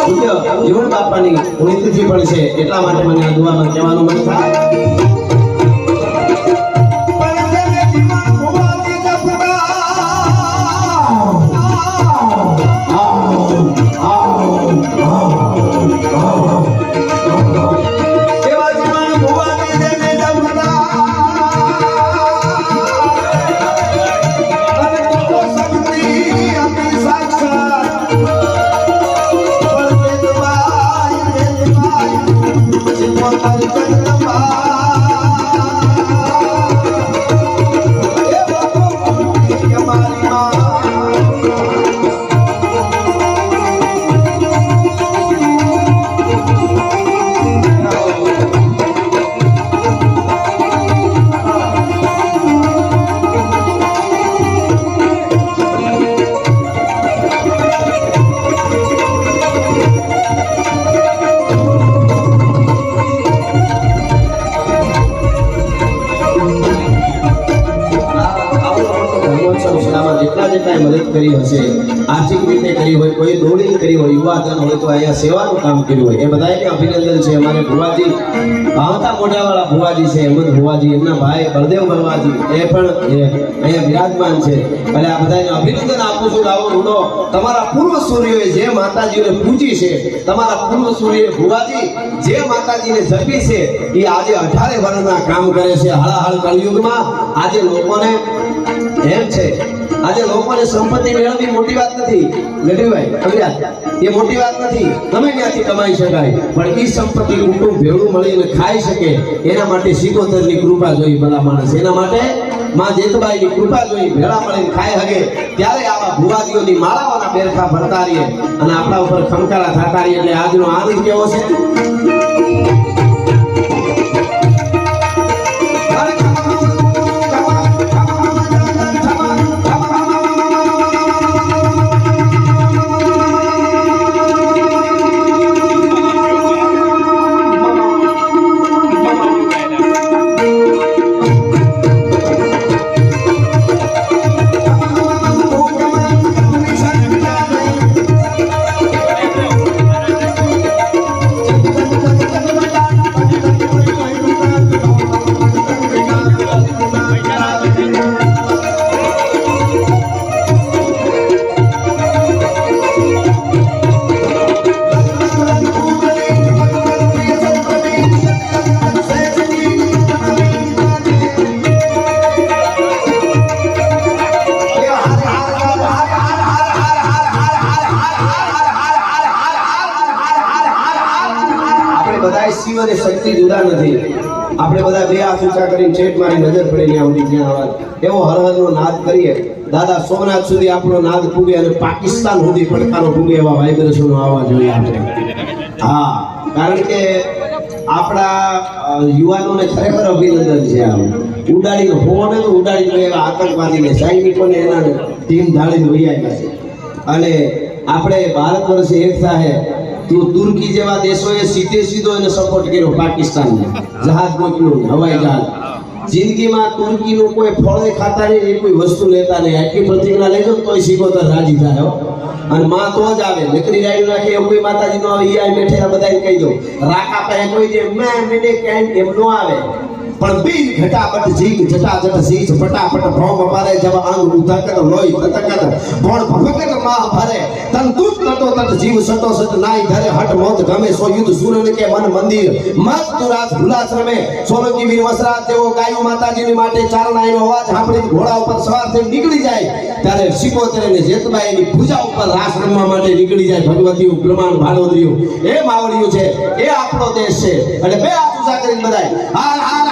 જીવન બાપાની પુણ્યતિથિ પણ છે, એટલા માટે મને આ દુઆમાં કહેવાનું મન થાય. મદદ કરી હશે, આર્થિક રીતે કરી હોય, કોઈ દોડી કરી હોય, યુવાધન હોય તો અહીંયા સેવાનું કામ કર્યું હોય, એ બધાને અભિનંદન છે. અમારે ભુવાજી આવતા મોઢાવાળા ભુવાજી છે, હેમંત ભુવાજી, એમના ભાઈ બળદેવ ભુવાજી, એ પણ અહીંયા બિરાજમાન છે. એટલે આ બધાને અભિનંદન આપું છું. આવો રૂડો તમારા પૂર્વ સૂર્યોએ જે માતાજીને પૂજી છે, તમારા પૂર્વ સૂર્યોએ ભુવાજી જે માતાજીને જપી છે, એ આજે 18 વર્ષના કામ કરે છે. હળાહળ કળિયુગમાં આજે લોકોને એમ છે, આજે લોકોને સંપત્તિ મેળવવી મોટી વાત નથી ગઢવીભાઈ, એ મોટી વાત નથી, ગમે ત્યાંથી કમાઈ શકાય, પણ એ સંપત્તિ કુટુંબ ભેળું મળીને ખાઈ શકે એના માટે સિકોતરની કૃપા જોઈ બધા માણસ, એના માટે માં જેતબાઈની કૃપા જોઈ ભેળા મળીને ખાઈ શકે. ત્યારે આવા ભુવાજીઓની માળાઓના બેરખા ભરતા રહીએ અને આપણા ઉપર ખમકારા થતા રહીએ. એટલે આજનો આનંદ કેવો છે. શિવ અને શક્તિ જુદા નથી. આપણે બધા બે હાથ ઊંચા કરીને છેટ મારી નજર પડે ત્યાં સુધી જ્યાં અવાજ એવો હર હરનો નાદ કરીએ. દાદા સોમનાથ સુધી આપણો નાદ પૂગે અને પાકિસ્તાન સુધી પડકારો પૂગે એવા વાઇબ્રેશનનો આવવા જોઈએ આપણે. હા, કારણ કે આપણા યુવાનોને ખરેખર અભિનંદન છે. આમ ઉડાડીને હોવાને તો ઉડાડીને એવા આતંકવાદીને સૈનિકોને એના ટીમ ધાડીને વહી આવ્યા છે. અને આપણે ભારત વર્ષે એક થાય તો તુર્કી જેવા દેશોએ સીધો એને સપોર્ટ કર્યો પાકિસ્તાનને, જહાજ મોકલ્યું, હવાઈ જહાજ. જિંદગીમાં તુર્કીનું કોઈ ફળે ખાતા નહીં, એ કોઈ વસ્તુ લેતા નહીં. આટલી પ્રતિજ્ઞા લેજો તોય સિકોતર રાજી થાય. અને માં તો જ આવે, નકરી રાયડું રાખે એવું કોઈ માતાજી નો આવે. ઈ બેઠેલા બધાને કહી દો, રાકા પાસે કોઈ જે મેને કેન એમ નો આવે, પણ બીજ ઘટાપટ જીગ જટાજટ સીજ ફટાફટ ભોમ પારે જબ અંગ ઉધકત લોહી તતકત ભોણ ભગત માં ભરે તન તુત તતો તત જીવ સતો સત નાઈ ધરે હટ મોત ગમે સો યુદ્ધ સૂરન કે મન મંદિર મત તુરાત ભુલાશ્રમે સોલંકી વીર વસરાત દેવો ગાયો માતાજીની માટે ચારણાઈનો અવાજ સાંભળી ઘોડા ઉપર સવાર થઈ નીકળી જાય ત્યારે સિકોતરે ને જેતબાઈની પૂજા ઉપર રાસ રમવા માટે નીકળી જાય. ભગવતીયું પ્રમાણ ભાડોદરીયું એ માવડિયું છે, એ આપણો દેશ છે. અને બે હાથ ઊંચા કરીને બધાય હાર હાર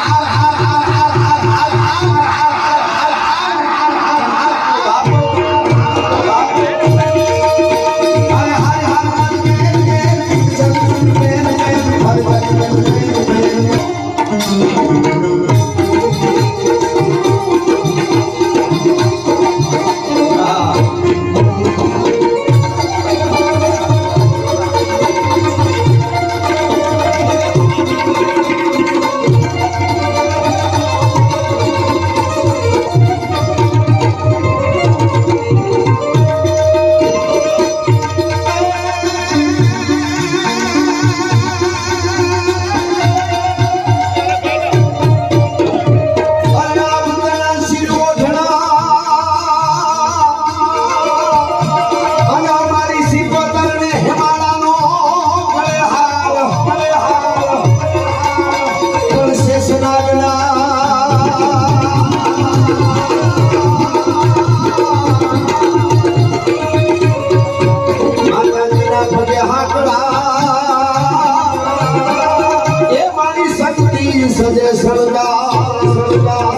સજે સરદાર સરદાર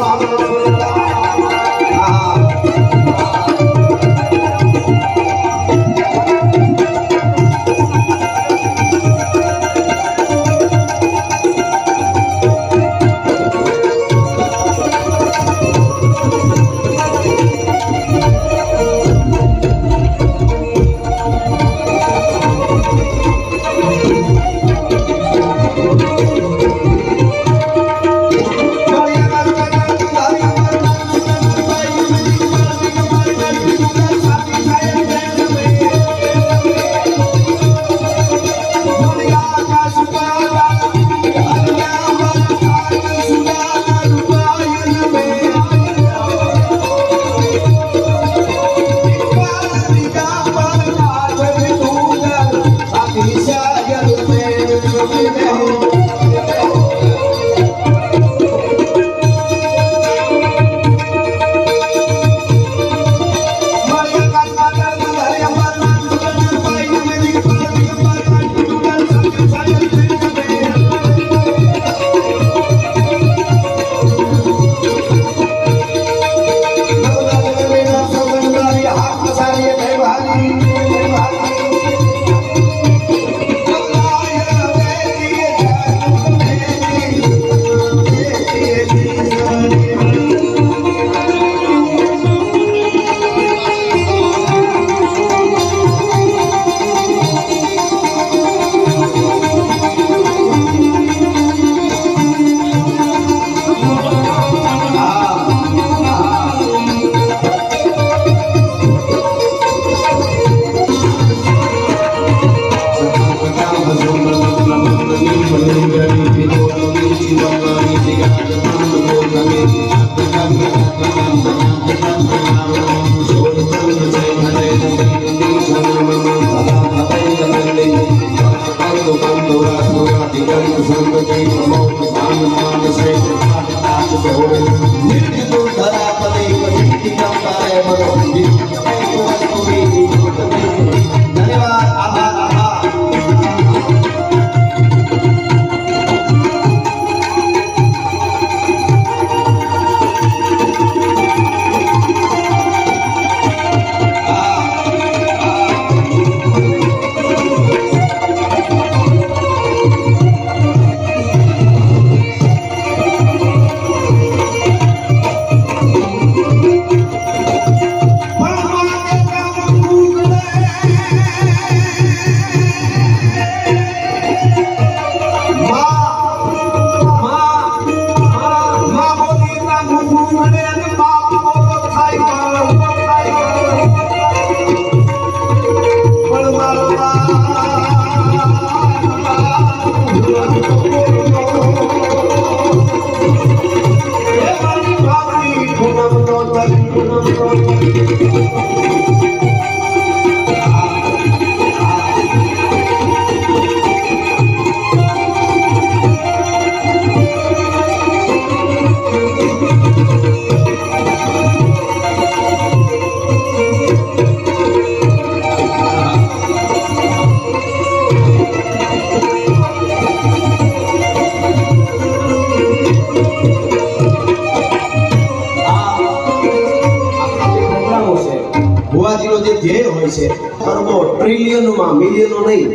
ટ્રિલિયનોમાં મિલિયનો નહીં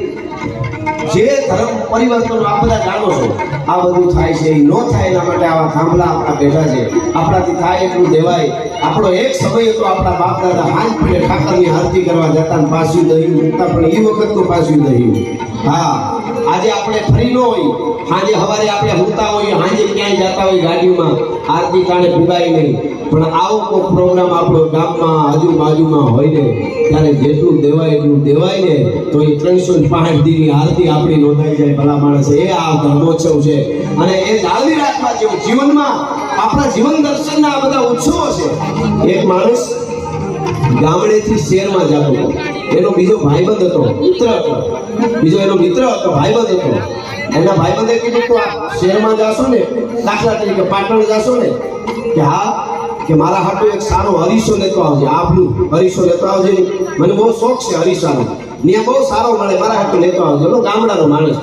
જે ધર્મ પરિવર્તન આ બધા જાણો છો આ બધું થાય છે એ ન થાય એના માટે આવા થાંભલા આપણા બેઠા છે આપણાથી થાય એટલું દેવાય આપણો એક સમય હતો આપણા બાપ દાદા હાથ પડે ઠાકરની આરતી કરવા જતા પાછું દહીં મૂકતા પણ એ વખતનું પાછું દહીં હા આજે આપણે ફરી ન હોય સાંજે સવારે આપણે હોતા હોય સાંજે ક્યાંય જતા હોય ગાડીમાં આરતી કારણે ભૂગાય નહીં પણ આવો કોઈ પ્રોગ્રામ આપણો ગામમાં આજુબાજુમાં હોય ને ત્યારે જેટલું દેવાય ને તો એ 365 દીની આરતી આપણી નોંધાઈ જાય ભલા માણસ એ આ ધર્મોત્સવ છે અને એ જાળવી રાખવા જેવું જીવનમાં આપણા જીવન દર્શનના આ બધા ઉત્સવો છે એક માણસ ગામડેથી શહેરમાં જતો હતો એનો બીજો ભાઈબંધ હતો મિત્ર હતો એનો ભાઈબંધ હતો એના ભાઈબંધે કીધું તો આ શહેરમાં જાશો ને દાખલા તરીકે પાટણ જાશો ને કે હા કે મારા હાટુ એક સારો હરીશો લેતો આવજે આપણું હરીશો લેતો આવજે મને બહુ શોખ છે હરીશાનો ને બહુ સારો મળે મારા હાટુ લેતો આવજે એનો ગામડાનો માણસ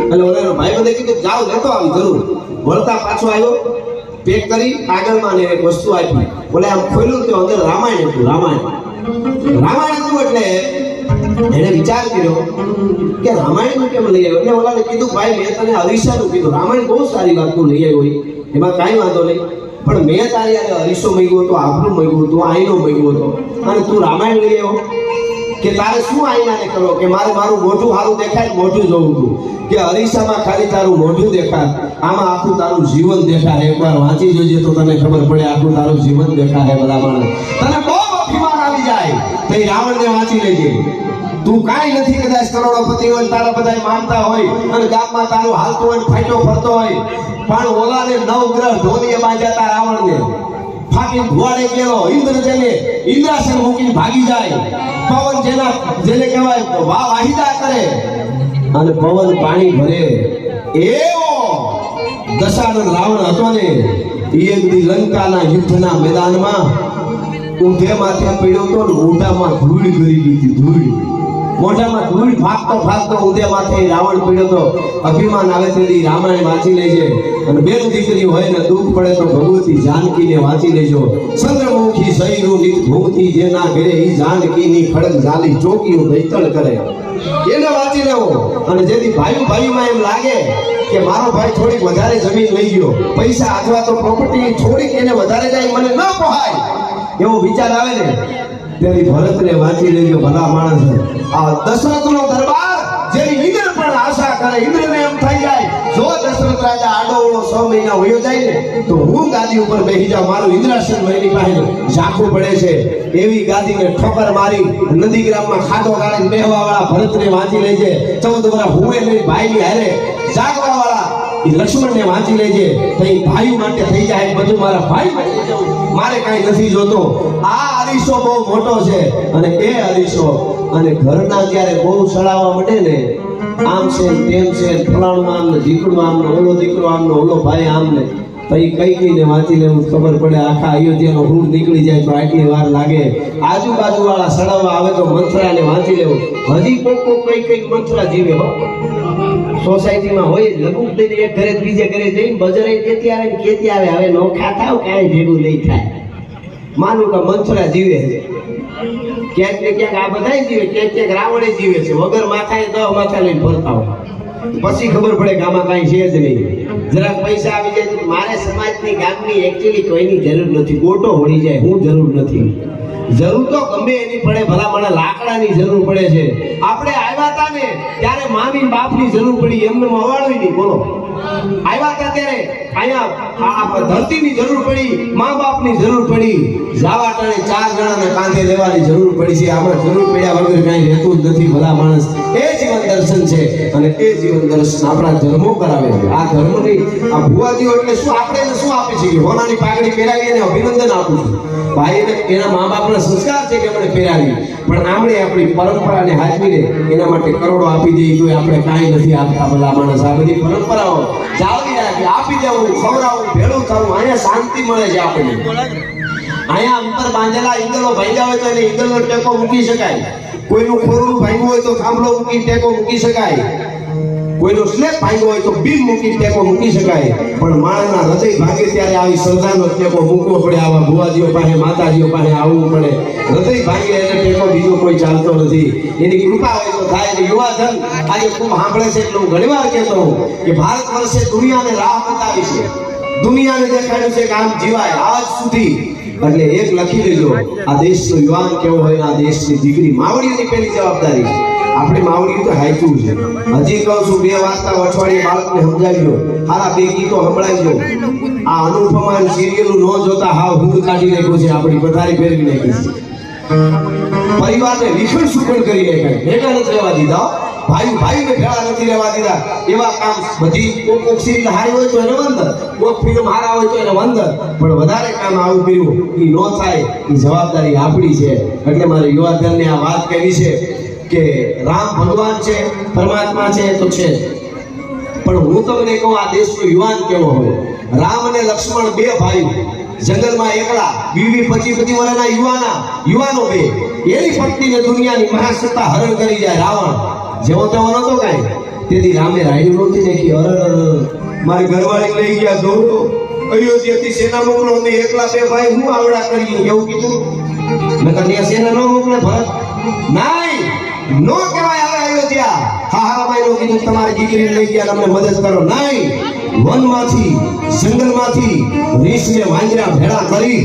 એટલે ઓલાનો ભાઈબંધે કીધું જાઓ લેતો આવી જરૂર વળતા પાછો આવ્યો, પેક કરી કાગળમાં ને એક વસ્તુ આપી. બોલે આમ ખોલ્યું તો અંદર રામાયણ હતું. રામાયણ હતું એટલે એને વિચાર કર્યો કે રામાયણ કેમ લઈ આવ્યો. એટલે ઓલાને કીધું ભાઈ મેં તને અરીસાનું કીધું, રામાયણ બહુ સારી વાત તું લઈ આવ્યો હોય, એમાં કાંઈ વાંધો નહીં, પણ મેં તારી યારે અરીસો માંગ્યો હતો, આભલું માંગ્યું હતું, આઈનો માંગ્યો હતો, અને તું રામાયણ લઈ આવ્યો. કે તારે શું આઈનાને કરો કે મારે મારું મોઢું સારું દેખાય, મોઢું જોવું હતું, કે અરીસામાં ખાલી તારું મોઢું દેખાય, આમાં આખું તારું જીવન દેખાય. એકવાર વાંચી જોજે તો તને ખબર પડે આખું તારું જીવન દેખાય. બધા માણસ તને બહુ અભિમાન આવી જાય તો એ રાવણને વાંચી લેજે. તું કાંઈ નથી કદાચ કરોડોપતિ હોય, તારા બધા માનતા હોય અને ગામમાં તારું હાલતો હોય, ફાઈટો ફરતો હોય, પણ ઓલાને નવગ્રહ ઢોલીએ બાંધ્યા રાવણને ફાટી ધુવાડે ગયેલો. ઇન્દ્ર જેને ઇન્દ્રાસન મૂકીને ભાગી જાય, પવન જેને કહેવાય વાહિદા કરે અને પવન પાણી ભરે, એવો દશાનન રાવણ હતો ને. એક દી લંકાના યુદ્ધના મેદાનમાં ઊંધે માથે પડ્યો તો ને મોઢામાં ધૂળ ગરી ગઈ હતી. મોઢામાં ધૂળ ફાંકતો ઊંધે માથે રાવણ પડ્યો તો. અભિમાન આવે તેથી રામાયણ વાંચી લેજે. અને બેન દીકરી હોય ને દુઃખ પડે તો ભગવતી જાનકીને વાંચી લેજો. ચંદ્રમુખી સૈરું નિત ભૂમતી જેના ઘરે ઈ જાનકીની ખડક ઝાલી ચોકીઓ દૈતણ કરે, એને વાંચી લેવો. અને જેથી ભાઈમાં એમ લાગે કે મારો ભાઈ થોડીક વધારે જમીન લઈ ગયો, પૈસા અથવા તો પ્રોપર્ટી થોડીક એને વધારે જાય, મને ન પહાય એવો વિચાર આવે ને, તેની ભરતને વાંચી લેજો. ભલા માણસ આ દશરથનો દરબાર જેની ઇન્દ્ર પણ આશા કરે, ઇન્દ્રને એમ થઈ જાય જો દશરથ રાજા આડોવળો 6 મહિના વયો જાય ને તો હું ગાદી ઉપર બેસી જાઉં, મારું ઇન્દ્રાસન મારી પાસે ઝાંખું પડે છે. એવી ગાદીને ઠોકર મારી નંદીગ્રામમાં ખાટો ગાળીને બેહવા વાળા ભરતને વાંચી લેજે. 14 વર્ષ હુએ લઈ ભાઈની હારે જાગવા વાળા એ લક્ષ્મણને વાંચી લેજે. તો એ ભાઈ માટે થઈ જાય બધું, મારા ભાઈ માટે મારે કાંઈ નથી જોતો. આ અરીસો બહુ મોટો છે અને એ અરીસો અને ઘરના જ્યારે બહુ સડાવવા માંડે ને, આમ છે તેમ છે, ફલાણું આમ ને દીકરું આમ ને ઓલો દીકરો આમ ને ઓલો ભાઈ આમ ને, તો એ કઈ વાંચી લેવું ખબર પડે. આખા અયોધ્યાનો રૂડ નીકળી જાય તો આટલી વાર લાગે. આજુબાજુ વાળા સડાવવા આવે તો મંથરાને વાંચી લેવું. હજી કોક કઈ મંથરા જીવે હો. સોસાયટીમાં હોય લઘુક લઈને એક ઘરે બીજે ઘરે જઈને બજારે કેતી આવે ને કેતી આવે, હવે નો ખાતા કાંઈ ભેગું નહીં થાય. માનું કે મંથરા જીવે છે, ક્યાંક ને ક્યાંક આ બધા જીવે, ક્યાંક રાવણે જીવે છે. વગર માથાએ 10 માથા લઈને ફરતા હોય, પછી ખબર પડે કે આમાં કાંઈ છે જ નહીં. જરાક પૈસા આવી જાય તો મારે સમાજની ગામની એકચ્યુઅલી કોઈની જરૂર નથી, ગોટો હોડી જાય, હું જરૂર નથી. જરૂર તો ગમે એની પડે, ભલા મને લાકડાની જરૂર પડે છે. આપણે આવ્યા હતા ને ત્યારે મામી બાપની જરૂર પડી, એમને અવાડવી નહીં. બોલો આવ્યા હતા ત્યારે અહીંયા ધરતીની જરૂર પડી, મા બાપની જરૂર પડી, જાવા ટાણે 4 જણાને કાંધે લેવાની જરૂર પડી છે. આપણે જરૂર પડ્યા વગર કાંઈ રહેતું જ નથી. ભલા માણસ એ જીવન દર્શન છે અને એ જીવન દર્શન આપણા ધર્મો કરાવે છે. આ ધર્મની આ ભુવાજીઓ એટલે શું, આપણે શું આપે છે કે હોનાની પાઘડી પહેરાવી અને અભિનંદન આપું છું. ભાઈને એના મા બાપના સંસ્કાર છે કે આપણે પહેરાવી, પણ આપણે આપણી પરંપરાને હાચવીને એના માટે કરોડો આપી દઈએ તો આપણે કાંઈ નથી આપતા. ભલા માણસ આ બધી પરંપરાઓ જાળવી રાખી, આપી દેવું, ખવડાવવું, ભેળું થવું, અહીંયા શાંતિ મળે છે આપણને. અહીંયા અંતર બાંધેલા ઈંગલો ભાંગ્યા હોય તો એને ઈંગલનો ટેકો મૂકી શકાય. કોઈનું ખોરડું ભાંગ્યું હોય તો થાંભલો મૂકી ટેકો મૂકી શકાય. કોઈનો સ્લેબ ભાંગ્યો હોય તો બીમ મૂકી ટેકો મૂકી શકાય. પણ માણસના હૃદય ભાગે ત્યારે આવી શ્રદ્ધાનો ટેકો મૂકવો પડે. આવા ભુવાજીઓ પાસે, માતાજીઓ પાસે આવવું પડે. હૃદય ભાગે એટલે ટેકો બીજો કોઈ ચાલતો નથી. એની કૃપા હોય તો થાય. એટલે યુવાધન આજે ખૂબ સાંભળે છે એટલે હું ઘણી વાર કહેતો હોઉં કે ભારત વર્ષે દુનિયાને રાહ બતાવી છે, દુનિયાને દેખાડ્યું છે કે આમ જીવાય આજ સુધી. એટલે એક લખી લેજો, આ દેશનો યુવાન કેવો હોય, આ દેશની દીકરી. માવડીઓની પહેલી જવાબદારી છે. આપણે માવડી તો હાઈચું છે. હજી કહું છું 2 વાર્તા અઠવાડિયે બાળકને સમજાવી દો, સારા 2 ગીતો સંભળાવી દો. આ અનુપમા સિરિયલું ન જોતા હાવ હું કાઢી નાખ્યું છે, આપણી પથારી ફેરવી નાખી છે. પરિવારને વિખંડ સુખંડ કરી નાખ્યા, ભેગા નથી રહેવા દીધા. ભાઈને ભેળા નથી રહેવા દીધા. એવા કામ બધી કોક સિરિયલ હારી હોય તો એને વંદન, કોક ફિલ્મ હારા હોય તો એને વંદન, પણ વધારે કામ આવું કર્યું એ ન થાય. એ જવાબદારી આપણી છે. એટલે મારે યુવાધનને આ વાત કહેવી છે કે રામ ભગવાન છે, પરમાત્મા છે તો છે, પણ હું તમને કહું આ દેશનો યુવાન કેવો હોય. રામ અને લક્ષ્મણ 2 ભાઈ જંગલમાં એકલા, 20-25 વર્ષના યુવાનો 2, એની પત્નીને દુનિયાની મહાસત્તા હરણ કરી જાય રાવણ. જેવો તેવો નતો કાંઈ. તેથી રામે રાયડું નહોતી નાખી, મારી ઘરવાળી લઈ ગયા દોડો અયોધ્યાથી સેના મોકલો અમે એકલા બે ભાઈ હું આવડા કરીએ એવું કીધું મેં કન્યા સેના ન મોકલે ભરત નહીં નો કહેવાય આવે અયોધ્યા હા ભાઈ નો કીધું તમારી દીકરી લઈ ગયા અમને મદદ કરો નહીં વનમાંથી જંગલમાંથી રીછને વાંજરા ભેળા કરી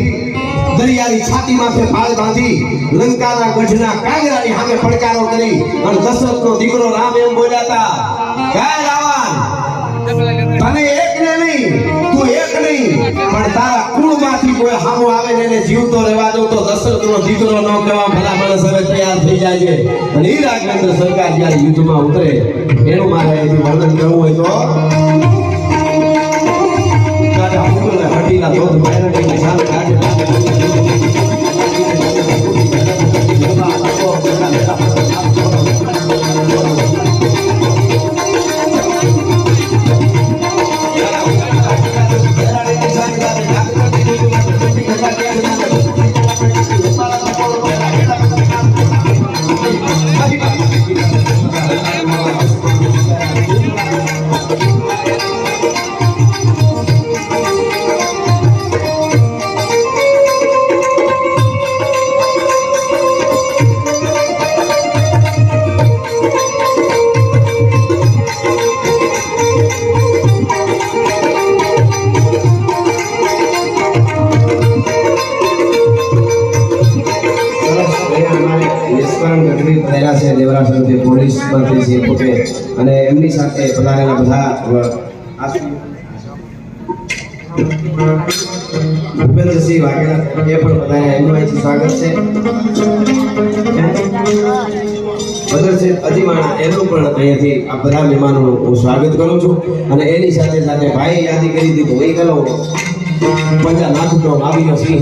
દરિયાની છાતી માથે પાળ બાંધી લંકાના ગઢના કાગરાની સામે પડકારો કરી અને દશરથનો દીકરો રામ એમ બોલ્યા હતા હે રાવણ તને એકને નહીં તું એક નહીં પણ તારા કુળમાંથી કોઈ હામો આવે ને એને જીવતો રહેવા દો તો દશરથનો દીકરો ન કહેવા ભલા માણસ હવે તૈયાર થઈ જાય છે અને ઈ રાજેન્દ્ર સરકાર જ્યારે યુદ્ધમાં ઉતરે એનું મારે વર્ણન કરવું હોય તો કાઢા હુકુલે હટીલા ધોધ ભૈરવની સામે કાઢે પોલીસ મંત્રી છે પોતે અને એમની સાથે પધારેલા બધા ભૂપેન્દ્રસિંહ વાઘેલા એ પણ પધાર્યા એમનું અહીંથી સ્વાગત છે બદરસિંહ અજીમાણા એનું પણ અહીંયાથી આ બધા મહેમાનોનું હું સ્વાગત કરું છું અને એની સાથે સાથે ભાઈ યાદી કરી દીધું એ ગલો પંજા નાખતો આવીનો સિંહ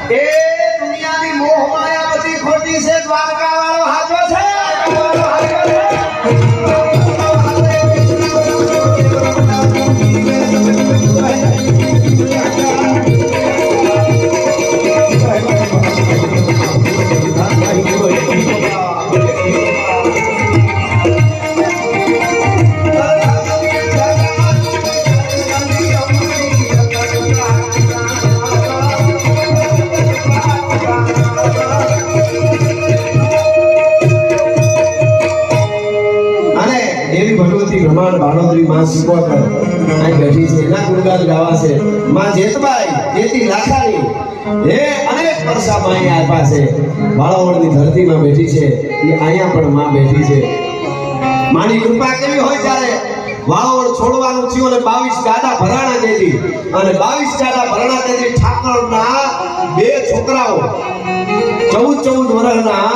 એ દુનિયાની મોહ માયા બધી ખોટી છે, દ્વારકા વાળો હાચો છે. બ્રહ્માંડ ભાણોદરી માં સિકોતર અહીં બેઠી છે, એના ગુણગાન ગાવા છે. માં જેતબાઈ જેતી લાખાણી હે અનેક વર્ષા માં અહીં આપ્યા છે. વાળાવળની ધરતીમાં બેઠી છે, એ અહીંયા પણ માં બેઠી છે. માની કૃપા કેવી હોય ત્યારે વાળાવળ છોડવાનું થયું અને 22 ગાડા ભરાણા દેતી, અને 22 ગાડા ભરાણા દેતી ઠાકોરના બે છોકરાઓ 14 વર્ષના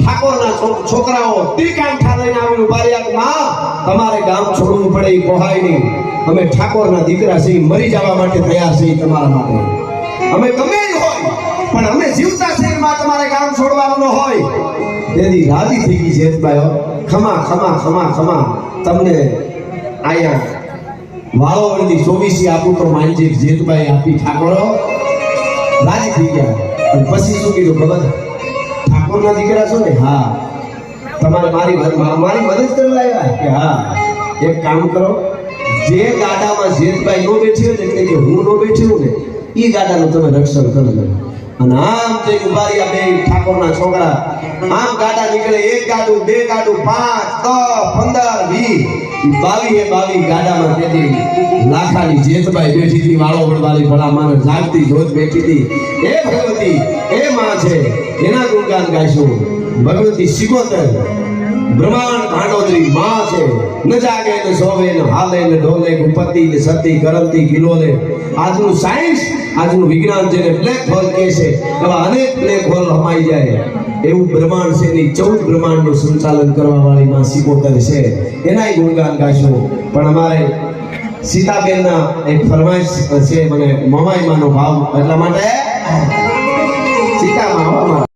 ઠાકોરના છોકરાઓ તીકાંઠા લઈને આવીને ઉભા રહ્યા. માં તમારે ગામ છોડવું પડે એ કોહાય નહીં, અમે ઠાકોરના દીકરા છીએ, મરી જવા માટે તૈયાર છીએ તમારા માટે. અમે ગમે જ હોય પણ અમે જીવતા છીએ, માં તમારે ગામ છોડવાનું ન હોય. તેથી રાજી થઈ ગઈ જેતબાઈ, ખમા ખમા ખમા ખમા તમને આયા વાળોવળની 24 આપું તો માનજી જેતબાઈ આપી. ઠાકોરો રાજી થઈ ગયા. અને પછી શું કીધું ખબર? ઠાકોરના દીકરા છો ને? હા. તમારે મારી મદદ કરવા આવ્યા કે? હા. એક કામ કરો, જે ગાડામાં જેતબાઈ નો બેઠી હોય ને, એટલે કે હું નો બેઠી હું ને, એ ગાડાનું તમે રક્ષણ કરજો. અને આમ જે ઉભા રહ્યા બે ઠાકોરના છોકરા, આમ ગાડા નીકળે, એક ગાડું, બે ગાડું, 5, 10, 15, 20, 22 ગાડામાં તેથી લાખાની જેતબાઈ બેઠી હતી. વાળોવળ વાળી ભલા માને જાગતી જોત બેઠી હતી. એ ભગવતી એ માં છે, એના ગુણગાન ગાઈશું. ભગવતી સિકોતર બ્રહ્માંડ ભાંડોદરી માં છે. ન જાગે ન સોવે ન હાલે ન ડોલે, ગુપતિ ને સતી કરંતી કિલોલે. આજનું સાયન્સ, આજનું વિજ્ઞાન જેને બ્લેક હોલ કહે છે, એવા અનેક બ્લેક હોલ હમાઈ જાય એવું બ્રહ્માંડ છે. ની 14 બ્રહ્માંડનું સંચાલન કરવા વાળી માં સિકોતર છે, એનાય ગુણગાન ગાઈશું. પણ અમારે સીતાબેનના એક ફરમાઈશ છે, મને મમાઈ માનો ભાવ, એટલા માટે સીતામાં